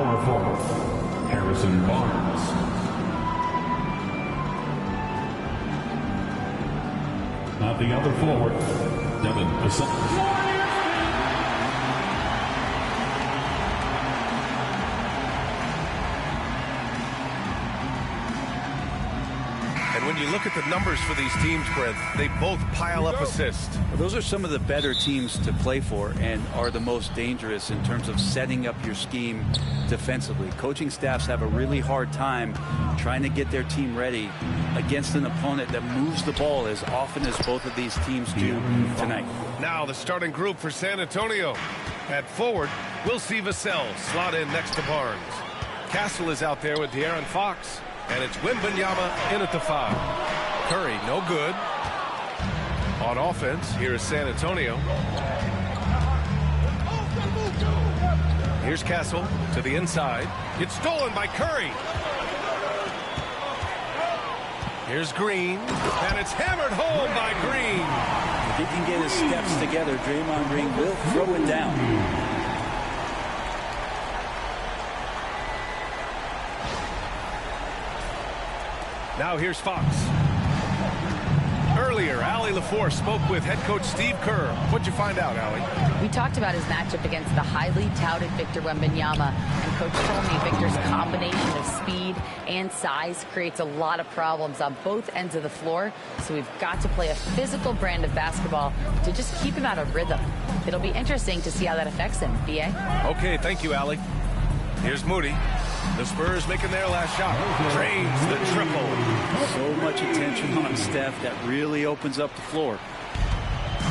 power forward, Harrison Barnes. Now the other forward, Devin Bassett. When you look at the numbers for these teams, Brent, they both pile up assists. Well, those are some of the better teams to play for and are the most dangerous in terms of setting up your scheme defensively. Coaching staffs have a really hard time trying to get their team ready against an opponent that moves the ball as often as both of these teams do tonight. Now the starting group for San Antonio. At forward, we'll see Vassell slot in next to Barnes. Castle is out there with De'Aaron Fox. And it's Wembanyama in at the 5. Curry, no good. On offense, here is San Antonio. Here's Castle to the inside. It's stolen by Curry. Here's Green, and it's hammered home by Green. If he can get his steps together, Draymond Green will throw it down. Now here's Fox. Earlier, Allie LaForce spoke with head coach Steve Kerr. What'd you find out, Allie? We talked about his matchup against the highly touted Victor Wembanyama, and Coach told me Victor's combination of speed and size creates a lot of problems on both ends of the floor, so we've got to play a physical brand of basketball to just keep him out of rhythm. It'll be interesting to see how that affects him. B.A.? Okay, thank you, Allie. Here's Moody. The Spurs making their last shot. Drains the triple. So much attention on Steph that really opens up the floor.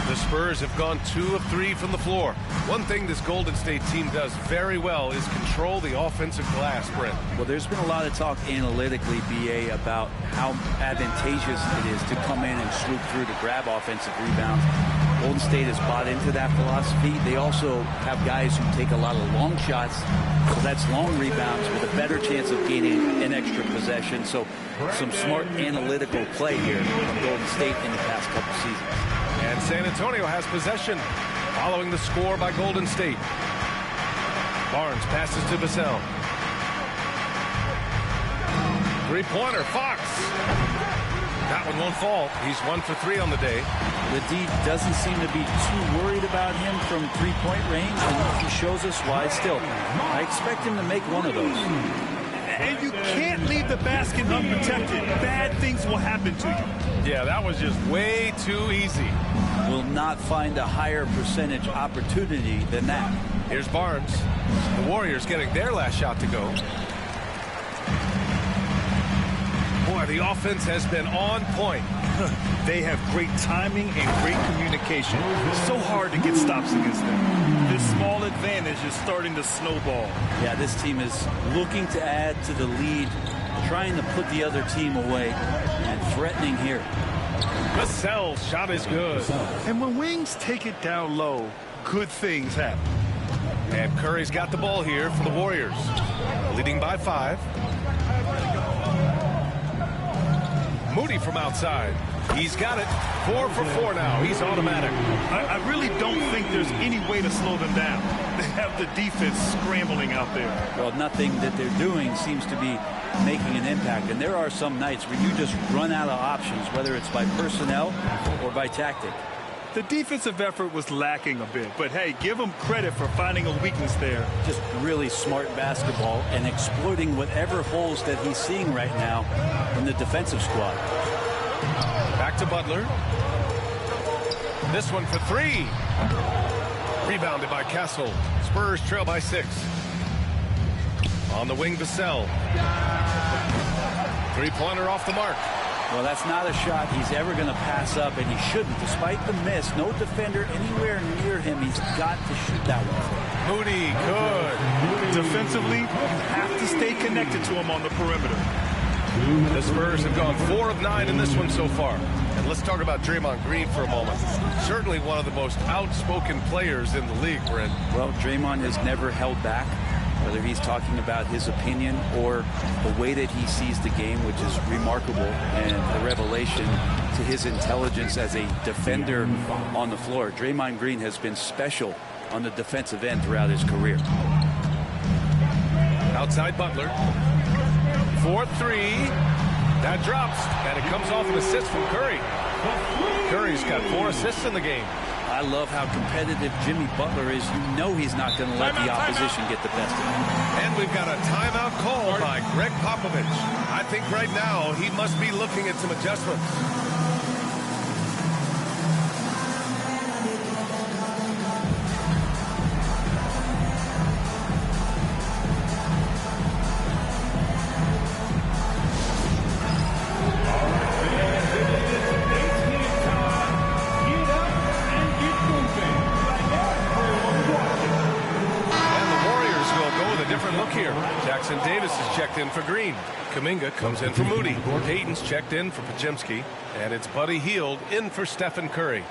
The Spurs have gone 2 of 3 from the floor. One thing this Golden State team does very well is control the offensive glass, Brent. Well, there's been a lot of talk analytically, BA, about how advantageous it is to come in and swoop through to grab offensive rebounds. Golden State has bought into that philosophy. They also have guys who take a lot of long shots, so that's long rebounds with a better chance of gaining an extra possession. So some smart analytical play here from Golden State in the past couple seasons. And San Antonio has possession following the score by Golden State. Barnes passes to Vassell. Three-pointer, Fox. That one won't fall. He's 1 for 3 on the day. The D doesn't seem to be too worried about him from three-point range, and he shows us why. Still, I expect him to make one of those. And you can't leave the basket unprotected. Bad things will happen to you. Yeah, that was just way too easy. Will not find a higher percentage opportunity than that. Here's Barnes. The Warriors getting their last shot to go. Boy, the offense has been on point. They have great timing and great communication. It's so hard to get stops against them. This small advantage is starting to snowball. Yeah, this team is looking to add to the lead, trying to put the other team away, and threatening here. Vassell's shot is good. And when wings take it down low, good things happen. And Curry's got the ball here for the Warriors, leading by 5. Moody from outside. He's got it. 4 for 4 now. He's automatic. I really don't think there's any way to slow them down. They have the defense scrambling out there. Well, nothing that they're doing seems to be making an impact. And there are some nights where you just run out of options, whether it's by personnel or by tactic. The defensive effort was lacking a bit, but hey, give them credit for finding a weakness there. Just really smart basketball and exploiting whatever holes that he's seeing right now in the defensive squad. Back to Butler. This one for 3. Rebounded by Castle. Spurs trail by 6. On the wing, Vassell. Three-pointer off the mark. Well, that's not a shot he's ever going to pass up, and he shouldn't. Despite the miss, no defender anywhere near him. He's got to shoot that one. Moody, good. Defensively, you have to stay connected to him on the perimeter. The Spurs have gone 4 of 9 in this one so far. And let's talk about Draymond Green for a moment. Certainly one of the most outspoken players in the league, Brent. Well, Draymond has never held back, whether he's talking about his opinion or the way that he sees the game, which is remarkable and a revelation to his intelligence as a defender on the floor. Draymond Green has been special on the defensive end throughout his career. Outside Butler. 4-3. That drops, and it comes off an assist from Curry. Curry's got 4 assists in the game. I love how competitive Jimmy Butler is. You know he's not going to let the opposition get the best of him. And we've got a timeout call by Greg Popovich. I think right now he must be looking at some adjustments. Jackson Davis is checked in for Green. Kuminga comes in for Moody. Payton's checked in for Podziemski. And it's Buddy Hield in for Stephen Curry.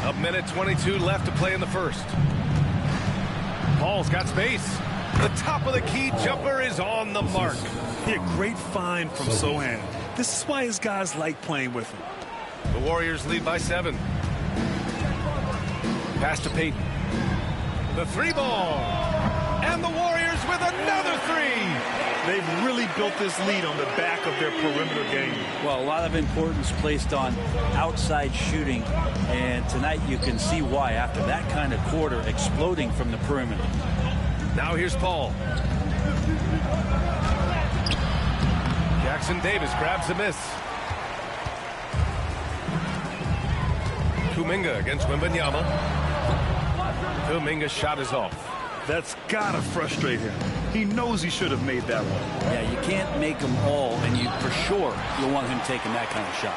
A minute 22 left to play in the first. Paul's got space. The top of the key jumper is on the mark. Yeah, great find from Sohan. This is why his guys like playing with him. The Warriors lead by 7. Pass to Payton. The 3-ball. And the Warriors with another 3. They've really built this lead on the back of their perimeter game. Well, a lot of importance placed on outside shooting. And tonight you can see why after that kind of quarter exploding from the perimeter. Now here's Paul. Jackson Davis grabs a miss. Kuminga against Wembanyama. Kuminga's shot is off. That's gotta frustrate him. He knows he should have made that one. Yeah, you can't make them all, and you for sure you'll want him taking that kind of shot.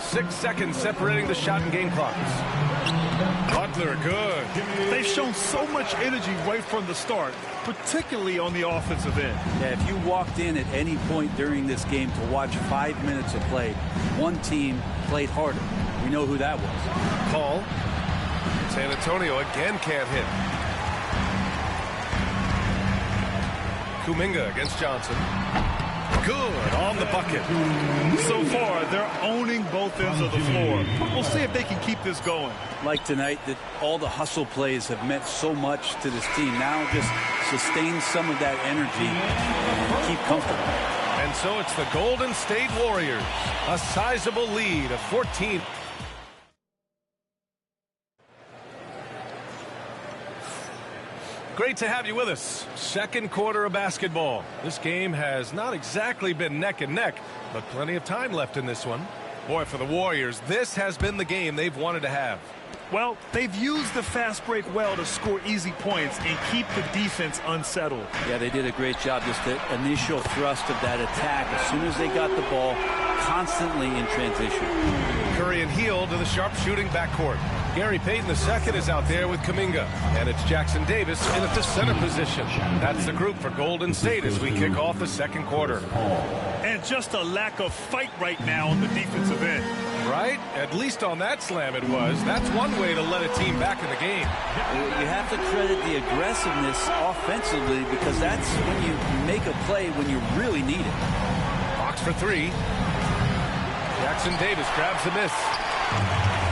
6 seconds separating the shot and game clocks. Butler, good. They've shown so much energy right from the start, particularly on the offensive end. Yeah, if you walked in at any point during this game to watch 5 minutes of play, one team played harder. We know who that was. Paul. San Antonio again can't hit. Kuminga against Johnson. Good on the bucket. So far, they're owning both ends of the floor. We'll see if they can keep this going. Like tonight, that all the hustle plays have meant so much to this team. Now just sustain some of that energy and keep comfortable. And so it's the Golden State Warriors. A sizable lead of 14. Great to have you with us. Second quarter of basketball. This game has not exactly been neck and neck, but plenty of time left in this one. Boy, for the Warriors, this has been the game they've wanted to have. Well, they've used the fast break well to score easy points and keep the defense unsettled. Yeah, they did a great job. Just the initial thrust of that attack. As soon as they got the ball, constantly in transition. Curry and Hield to the sharpshooting backcourt. Gary Payton II is out there with Kuminga. And it's Jackson Davis in at the center position. That's the group for Golden State as we kick off the second quarter. And just a lack of fight right now on the defensive end. Right? At least on that slam it was. That's one way to let a team back in the game. You have to credit the aggressiveness offensively because that's when you make a play when you really need it. Fox for 3. Jackson Davis grabs the miss.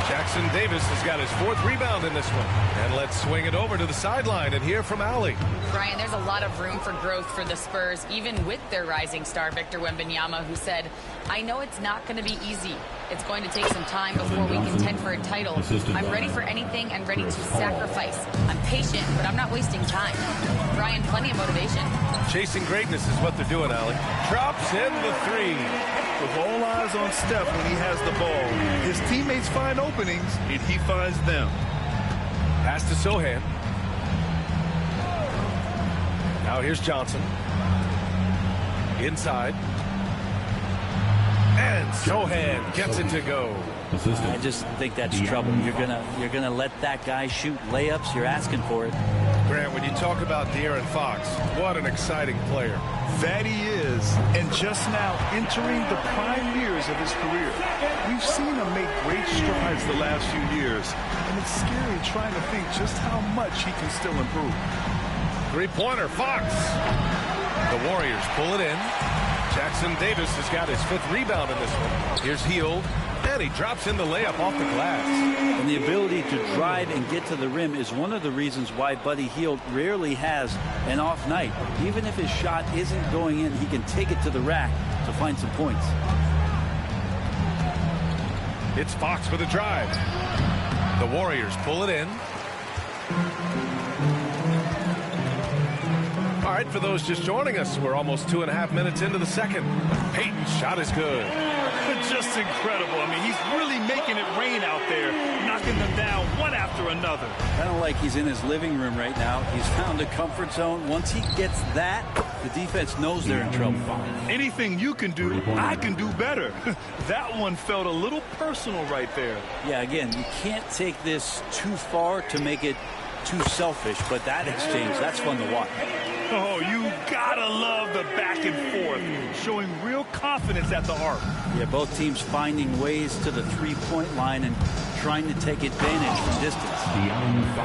Jackson Davis has got his 4th rebound in this one. And let's swing it over to the sideline and hear from Allie. Brian, there's a lot of room for growth for the Spurs, even with their rising star, Victor Wembanyama, who said, I know it's not going to be easy. It's going to take some time before we contend for a title. I'm ready for anything and ready to sacrifice. I'm patient, but I'm not wasting time. Brian, plenty of motivation. Chasing greatness is what they're doing, Allie. Drops in the 3. With all eyes on Steph when he has the ball, his teammates find openings, and he finds them. Pass to Sohan. Now here's Johnson. Inside. And Sohan gets it to go. I just think that's trouble. You're gonna let that guy shoot layups. You're asking for it. Grant, when you talk about De'Aaron Fox, what an exciting player. That he is, and just now entering the prime years of his career. We've seen him make great strides the last few years, and it's scary trying to think just how much he can still improve. 3-pointer, Fox. The Warriors pull it in. Jackson Davis has got his 5th rebound in this one. Here's Hield, And he drops in the layup off the glass. And the ability to drive and get to the rim is one of the reasons why Buddy Hield rarely has an off night. Even if his shot isn't going in, he can take it to the rack to find some points. It's Fox with a drive. The Warriors pull it in. All right, for those just joining us, we're almost 2.5 minutes into the second. Payton's shot is good. Just incredible. I mean, he's really making it rain out there, knocking them down one after another. Kind of like he's in his living room right now. He's found a comfort zone. Once he gets that, the defense knows they're in trouble. Anything you can do, I can do better. That one felt a little personal right there. Yeah, again, you can't take this too far to make it too selfish, but that exchange, that's fun to watch. Oh, you gotta love the back and forth, showing real confidence at the arc. Yeah, both teams finding ways to the three-point line and trying to take advantage from distance.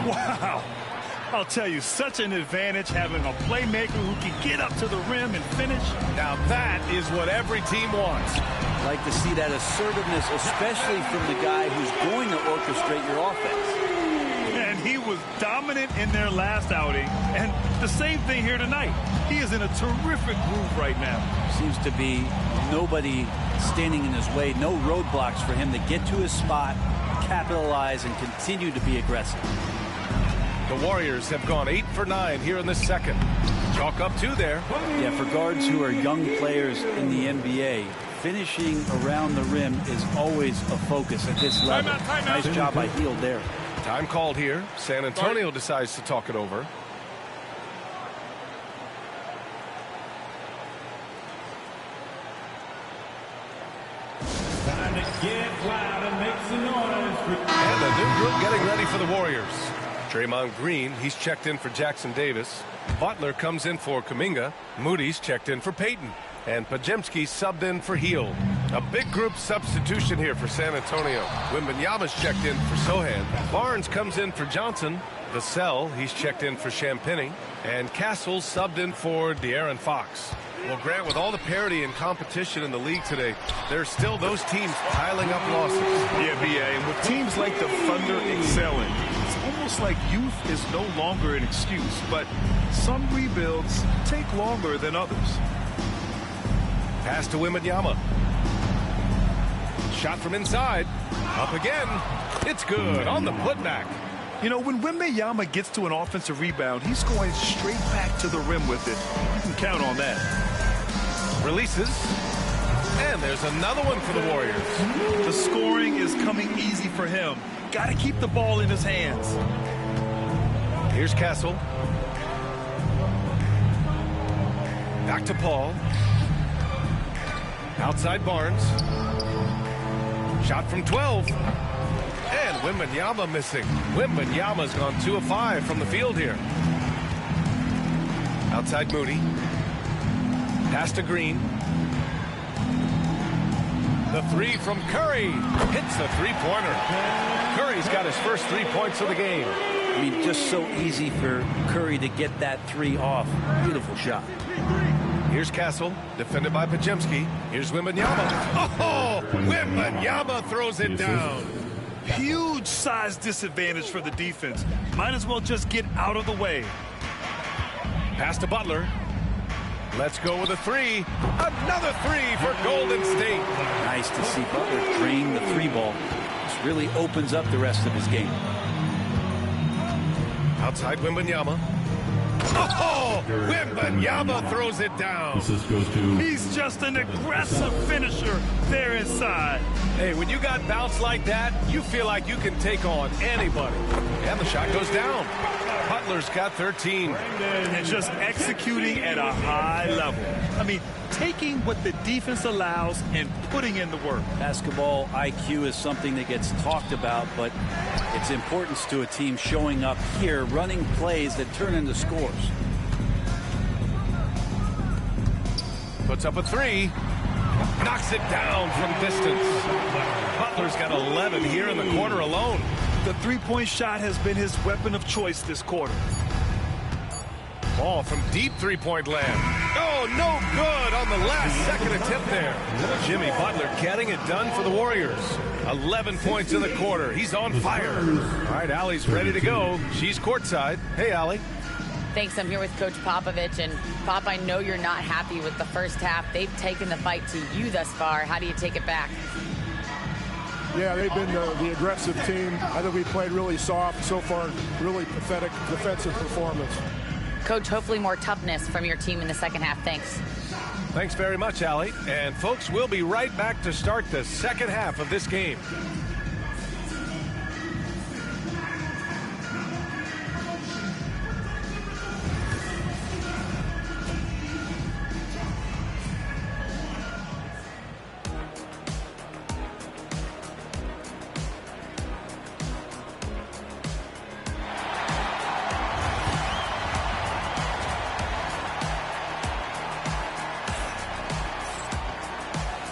Wow. I'll tell you, such an advantage having a playmaker who can get up to the rim and finish. Now that is what every team wants. Like to see that assertiveness, especially from the guy who's going to orchestrate your offense. And he was dominant in their last outing, and the same thing here tonight. He is in a terrific groove right now. Seems to be nobody standing in his way, no roadblocks for him to get to his spot, capitalize, and continue to be aggressive. The Warriors have gone 8 for 9 here in the second. Chalk up 2 there. Yeah, for guards who are young players in the NBA, finishing around the rim is always a focus at this level. Nice job by Hield there. Time called here. San Antonio decides to talk it over. Time to get loud and make some noise. And the new group getting ready for the Warriors. Draymond Green, he's checked in for Jackson Davis. Butler comes in for Kuminga. Moody's checked in for Payton. And Podziemski subbed in for Hield. A big group substitution here for San Antonio. Wembanyama's checked in for Sohan. Barnes comes in for Johnson. Vassell, he's checked in for Champagny. And Castle subbed in for De'Aaron Fox. Well, Grant, with all the parity and competition in the league today, there's still those teams piling up losses. Yeah, B.A., and with teams like the Thunder excelling, it's almost like youth is no longer an excuse, but some rebuilds take longer than others. Pass to Wembanyama. Shot from inside. Up again. It's good on the putback. You know, when Wembanyama gets to an offensive rebound, he's going straight back to the rim with it. You can count on that. Releases. And there's another one for the Warriors. The scoring is coming easy for him. Got to keep the ball in his hands. Here's Castle. Back to Paul. Outside Barnes. Shot from 12. And Wembanyama missing. Wembanyama's gone 2 of 5 from the field here. Outside Moody. Pass to Green. The 3 from Curry. Hits the three-pointer. Curry's got his first 3 points of the game. I mean, just so easy for Curry to get that 3 off. Beautiful shot. Here's Castle, defended by Podziemski. Here's Wembanyama. Oh, Wembanyama throws it down. Huge size disadvantage for the defense. Might as well just get out of the way. Pass to Butler. Let's go with a 3. Another 3 for Golden State. Nice to see Butler drain the 3 ball. This really opens up the rest of his game. Outside Wembanyama. Oh, Wembanyama throws it down. This goes to... He's just an aggressive finisher there inside. Hey, when you got bounce like that, you feel like you can take on anybody. And the shot goes down. Butler's got 13. And just executing at a high level. I mean, taking what the defense allows and putting in the work. Basketball IQ is something that gets talked about, but its importance to a team showing up here, running plays that turn into scores. Puts up a 3. Knocks it down from distance. Butler's got 11 here in the quarter alone. The three-point shot has been his weapon of choice this quarter. Ball from deep three-point land. Oh, no good on the last second attempt there. Jimmy Butler getting it done for the Warriors. 11 points in the quarter. He's on fire. All right, Allie's ready to go. She's courtside. Hey, Allie. Thanks. I'm here with Coach Popovich. And, Pop, I know you're not happy with the first half. They've taken the fight to you thus far. How do you take it back? Yeah, they've been the aggressive team. I think we played really soft. So far, really pathetic defensive performance. Coach, hopefully more toughness from your team in the second half. Thanks. Thanks very much, Allie. And, folks, we'll be right back to start the second half of this game.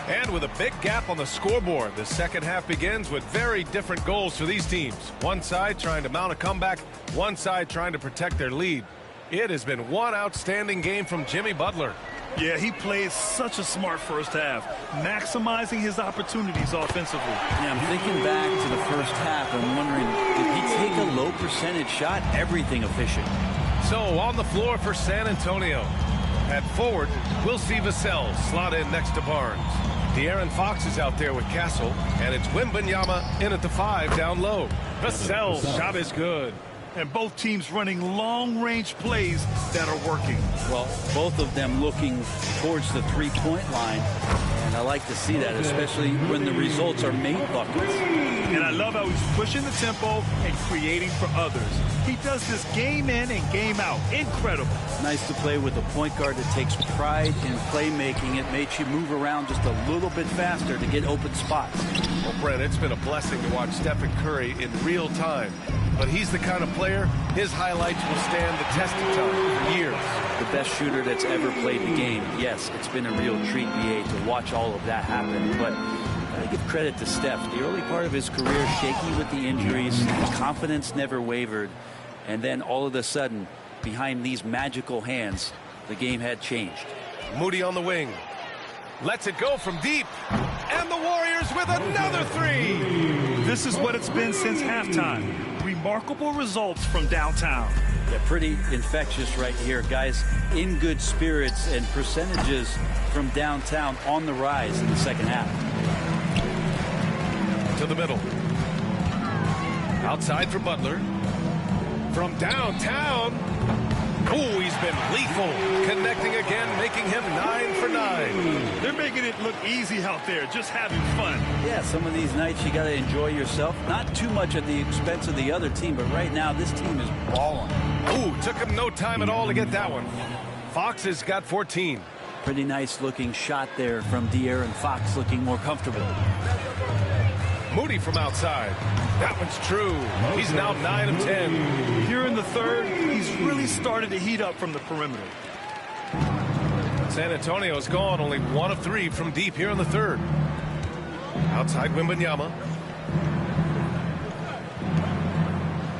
And with a big gap on the scoreboard, the second half begins with very different goals for these teams. One side trying to mount a comeback, one side trying to protect their lead. It has been one outstanding game from Jimmy Butler. Yeah, he played such a smart first half, maximizing his opportunities offensively. Yeah, I'm thinking back to the first half. I'm wondering, did he take a low percentage shot? Everything efficient. So on the floor for San Antonio. At forward, we'll see Vassell slot in next to Barnes. De'Aaron Fox is out there with Castle, and it's Wembanyama in at the 5 down low. Vassell's shot is good. And both teams running long-range plays that are working. Well, both of them looking towards the three-point line. And I like to see that, especially when the results are made buckets. And I love how he's pushing the tempo and creating for others. He does this game in and game out. Incredible. Nice to play with a point guard that takes pride in playmaking. It makes you move around just a little bit faster to get open spots. Well, Brent, it's been a blessing to watch Stephen Curry in real time. But he's the kind of player, his highlights will stand the test of time for years. The best shooter that's ever played the game. Yes, it's been a real treat, BA, to watch all of that happen. But I give credit to Steph. The early part of his career, shaky with the injuries, his confidence never wavered. And then all of a sudden, behind these magical hands, the game had changed. Moody on the wing. Lets it go from deep. And the Warriors with another three. This is what it's been since halftime. Remarkable results from downtown. Yeah, pretty infectious right here. Guys in good spirits, and percentages from downtown on the rise in the second half. To the middle. Outside for Butler. From downtown. Oh, he's been lethal. Connecting again, making him 9 for 9. They're making it look easy out there, just having fun. Yeah, some of these nights you got to enjoy yourself. Not too much at the expense of the other team, but right now this team is balling. Ooh, took him no time at all to get that one. Fox has got 14. Pretty nice looking shot there from De'Aaron Fox, looking more comfortable. Moody from outside. That one's true. He's now 9 of 10. Here in the third, he's really started to heat up from the perimeter. San Antonio's gone only 1 of 3 from deep here in the third. Outside Wembanyama.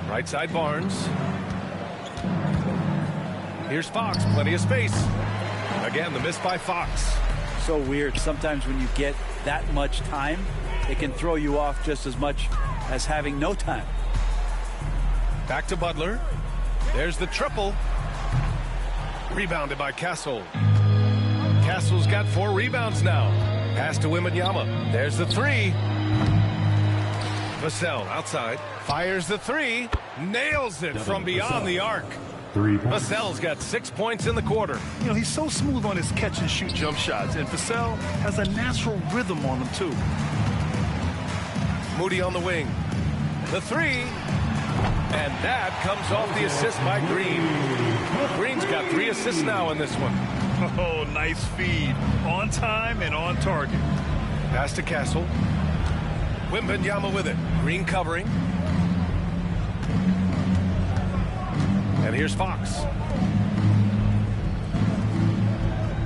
Right side Barnes. Here's Fox, plenty of space. Again, the miss by Fox. So weird. Sometimes when you get that much time, it can throw you off just as much as having no time. Back to Butler. There's the triple. Rebounded by Castle. Castle's got 4 rebounds now. Pass to Wembanyama. There's the 3. Vassell outside. Fires the 3. Nails it from beyond the arc. Vassell's got 6 points in the quarter. You know, he's so smooth on his catch-and-shoot jump shots, and Vassell has a natural rhythm on him, too. Moody on the wing. The 3. And that comes off the assist by Green. Green's got 3 assists now in this one. Oh, nice feed. On time and on target. Pass to Castle. Wembanyama with it. Green covering. And here's Fox.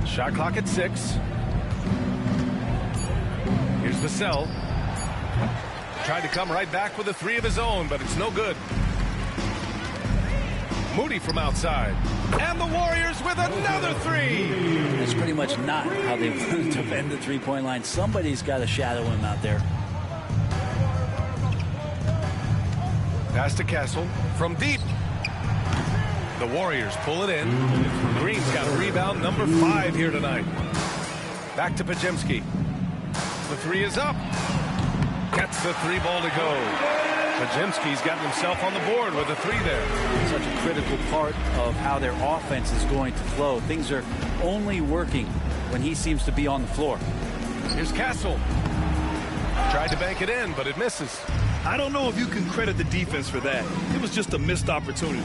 Shot clock at 6. Here's Vassell. Tried to come right back with a 3 of his own, but it's no good. Moody from outside. And the Warriors with another three. That's pretty much not how they want to defend the three-point line. Somebody's got to shadow him out there. Pass to Castle from deep. The Warriors pull it in. Green's got a rebound, number 5 here tonight. Back to Pajemski. The three is up. Gets the three ball to go. Pajemski's gotten himself on the board with a three there. Such a critical part of how their offense is going to flow. Things are only working when he seems to be on the floor. Here's Castle. Tried to bank it in, but it misses. I don't know if you can credit the defense for that. It was just a missed opportunity.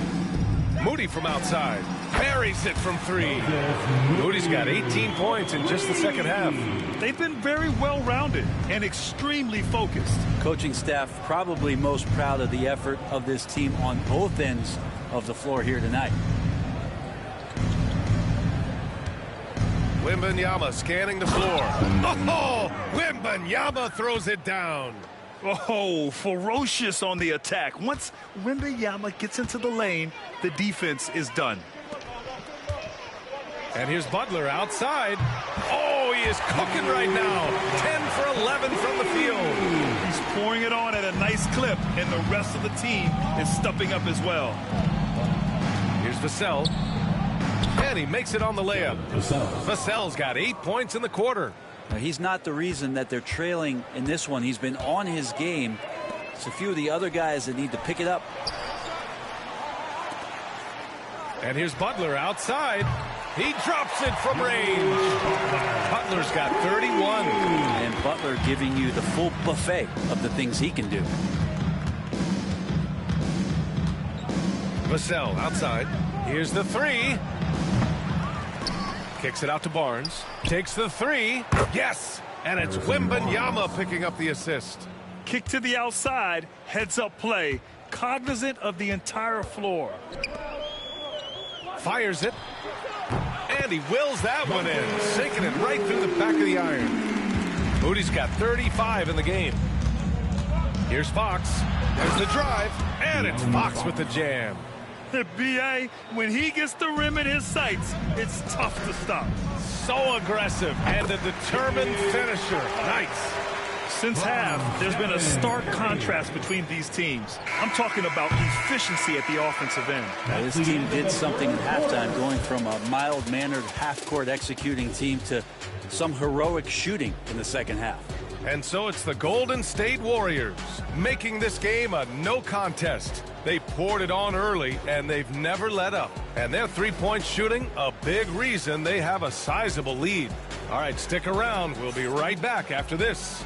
Moody from outside. Buries it from three. Moody's got 18 points in just the second half. They've been very well-rounded and extremely focused. Coaching staff probably most proud of the effort of this team on both ends of the floor here tonight. Wembanyama scanning the floor. Oh, Wembanyama throws it down. Oh, ferocious on the attack. Once Wembanyama gets into the lane, the defense is done. And here's Butler outside. Oh, he is cooking right now. 10 for 11 from the field. He's pouring it on at a nice clip, and the rest of the team is stepping up as well. Here's Vassell. And he makes it on the layup. Vassell's got 8 points in the quarter. Now, he's not the reason that they're trailing in this one. He's been on his game. It's a few of the other guys that need to pick it up. And here's Butler outside. He drops it from range. Butler's got 31. And Butler giving you the full buffet of the things he can do. Vassell outside. Here's the three. Kicks it out to Barnes. Takes the three. Yes! And it's Wembanyama picking up the assist. Kick to the outside. Heads-up play. Cognizant of the entire floor. Fires it. And he wills that one in. Sinking it right through the back of the iron. Moody's got 35 in the game. Here's Fox. There's the drive. And it's Fox with the jam. B.A., when he gets the rim in his sights, it's tough to stop. So aggressive and a determined finisher. Nice. Since half, there's been a stark contrast between these teams. I'm talking about efficiency at the offensive end. Now, this team did something at halftime, going from a mild-mannered half-court executing team to some heroic shooting in the second half. And so it's the Golden State Warriors making this game a no contest. They poured it on early, and they've never let up. And their three-point shooting, a big reason they have a sizable lead. All right, stick around. We'll be right back after this.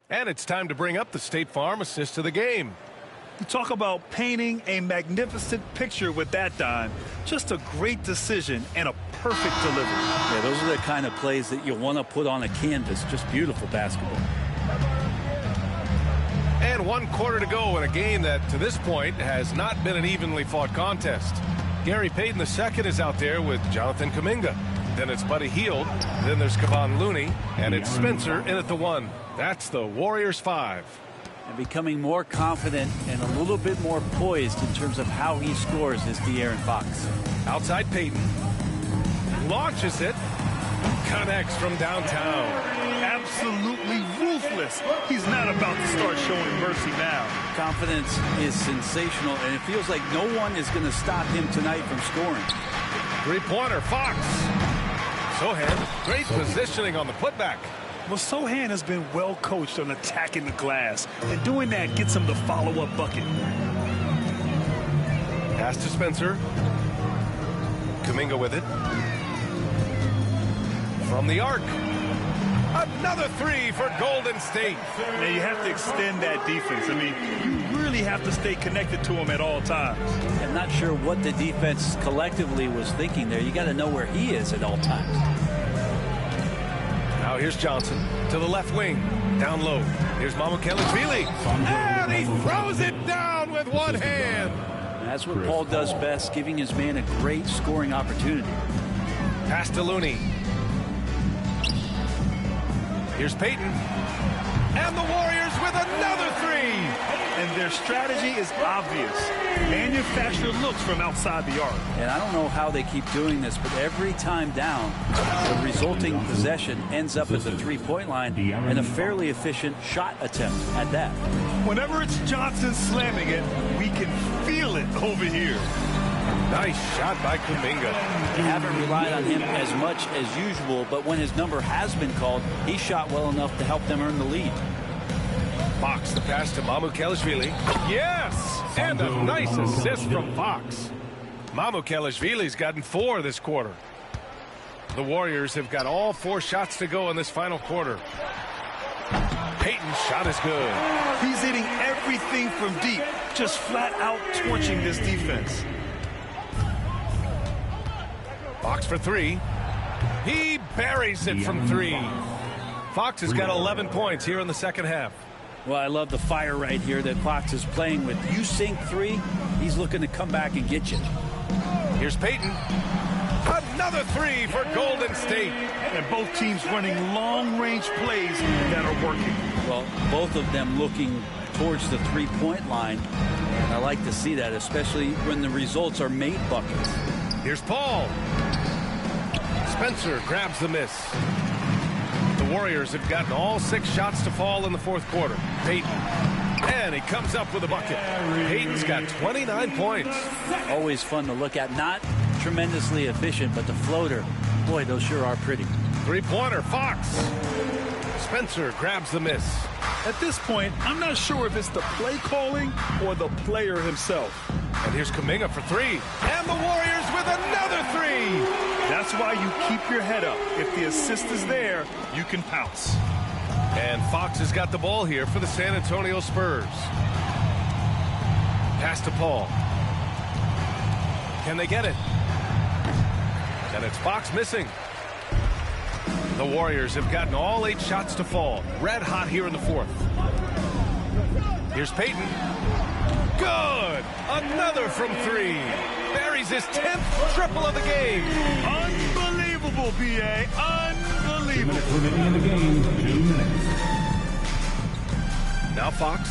And it's time to bring up the State Farm assist to the game. You talk about painting a magnificent picture with that, Don. Just a great decision and a perfect delivery. Yeah, those are the kind of plays that you want to put on a canvas. Just beautiful basketball. And 1 quarter to go in a game that, to this point, has not been an evenly fought contest. Gary Payton II is out there with Jonathan Kuminga. Then it's Buddy Hield. Then there's Kevon Looney. And it's Spencer in at the 1. That's the Warriors 5. And becoming more confident and a little bit more poised in terms of how he scores is De'Aaron Fox. Outside Payton. Launches it. Connects from downtown. Absolutely ruthless. He's not about to start showing mercy now. Confidence is sensational, and it feels like no one is going to stop him tonight from scoring. Three-pointer, Fox. Sohan, great positioning on the putback. Well, Sohan has been well coached on attacking the glass, and doing that gets him the follow-up bucket. Pass to Spencer. Kuminga with it. From the arc. Another three for Golden State. Now, you have to extend that defense. I mean, you really have to stay connected to him at all times. I'm not sure what the defense collectively was thinking there. You got to know where he is at all times. Now here's Johnson to the left wing. Down low. Here's Mamukelashvili. And he throws it down with one hand. That's what Paul does best, giving his man a great scoring opportunity. Pass to Looney. Here's Payton. And the Warriors with another three. And their strategy is obvious. Manufacture looks from outside the arc. And I don't know how they keep doing this, but every time down, the resulting possession ends up at the three-point line and a fairly efficient shot attempt at that. Whenever it's Johnson slamming it, we can feel it over here. Nice shot by Kuminga. They haven't relied on him as much as usual, but when his number has been called, he shot well enough to help them earn the lead. Fox, the pass to Mamukelashvili. Yes! And a nice assist from Fox. Mamukelashvili's gotten 4 this quarter. The Warriors have got all 4 shots to go in this final quarter. Payton's shot is good. He's hitting everything from deep, just flat out torching this defense. Fox for 3. He buries it from 3. Fox has got 11 points here in the second half. Well, I love the fire right here that Fox is playing with. You sink 3, he's looking to come back and get you. Here's Payton. Another 3 for Golden State. And both teams running long-range plays that are working. Well, both of them looking towards the three-point line. And I like to see that, especially when the results are made buckets. Here's Paul. Spencer grabs the miss. The Warriors have gotten all 6 shots to fall in the fourth quarter. Payton. And he comes up with a bucket. Payton's got 29 points. Always fun to look at. Not tremendously efficient, but the floater, boy, those sure are pretty. Three-pointer, Fox. Spencer grabs the miss. At this point, I'm not sure if it's the play calling or the player himself. And here's Kuminga for 3. And the Warriors with another 3. That's why you keep your head up. If the assist is there, you can pounce. And Fox has got the ball here for the San Antonio Spurs. Pass to Paul. Can they get it? And it's Fox missing. The Warriors have gotten all 8 shots to fall. Red hot here in the fourth. Here's Payton. Good! Another from 3. Buries his 10th triple of the game. Unbelievable, B.A. Unbelievable. 2 minutes remaining in the game. 2 minutes. Now Fox.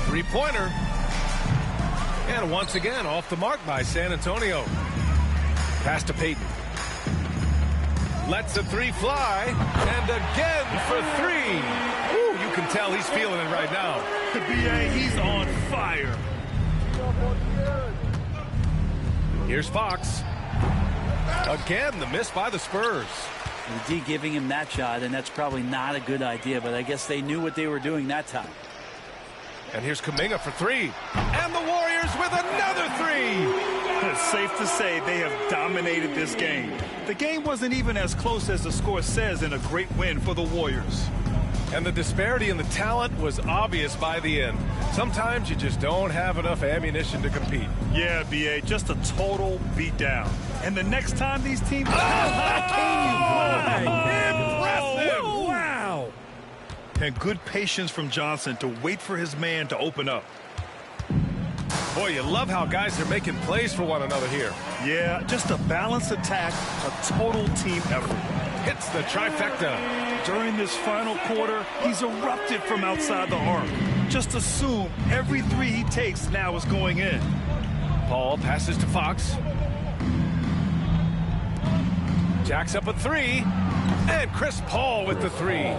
Three-pointer. And once again, off the mark by San Antonio. Pass to Payton. Lets a 3 fly. And again for 3. Ooh, you can tell he's feeling it right now. The B.A., he's on fire. Here's Fox. Again, the miss by the Spurs. D giving him that shot, and that's probably not a good idea, but I guess they knew what they were doing that time. And here's Kuminga for 3. And the Warriors with another 3. It's safe to say they have dominated this game. The game wasn't even as close as the score says in a great win for the Warriors. And the disparity in the talent was obvious by the end. Sometimes you just don't have enough ammunition to compete. Yeah, B.A., just a total beatdown. And the next time these teams... Impressive! Wow! And good patience from Johnson to wait for his man to open up. Boy, you love how guys are making plays for one another here. Yeah, just a balanced attack, a total team effort. Hits the trifecta. During this final quarter, he's erupted from outside the arc. Just assume every 3 he takes now is going in. Paul passes to Fox. Jacks up a 3. And Chris Paul with the 3.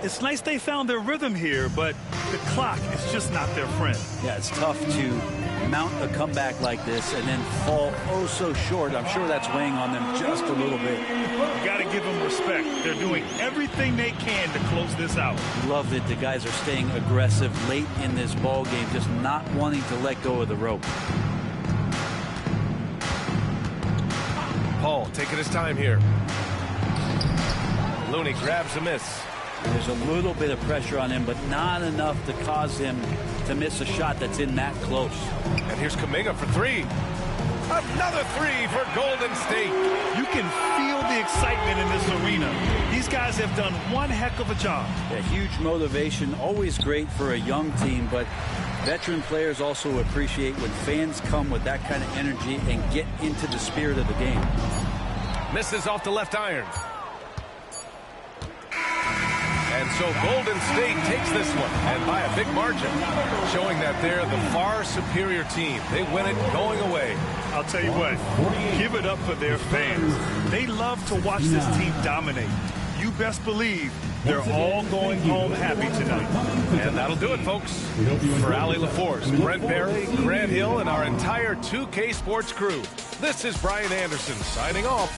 It's nice they found their rhythm here, but the clock is just not their friend. Yeah, it's tough to mount a comeback like this and then fall oh so short. I'm sure that's weighing on them just a little bit. You got to give them respect. They're doing everything they can to close this out. Love that the guys are staying aggressive late in this ball game, just not wanting to let go of the rope. Paul taking his time here. Looney grabs a miss. There's a little bit of pressure on him, but not enough to cause him to miss a shot that's in that close. And here's Kuminga for 3. Another 3 for Golden State. You can feel the excitement in this arena. These guys have done one heck of a job. A huge motivation, always great for a young team, but Veteran players also appreciate when fans come with that kind of energy and get into the spirit of the game. Misses off the left iron. And so Golden State takes this one, and by a big margin, showing that they're the far superior team. They win it going away. I'll tell you what, give it up for their fans. They love to watch this team dominate. You best believe they're all going home happy tonight. And that'll do it, folks. For Allie LaForce, Brent Barry, Grant Hill, and our entire 2K Sports crew, this is Brian Anderson signing off.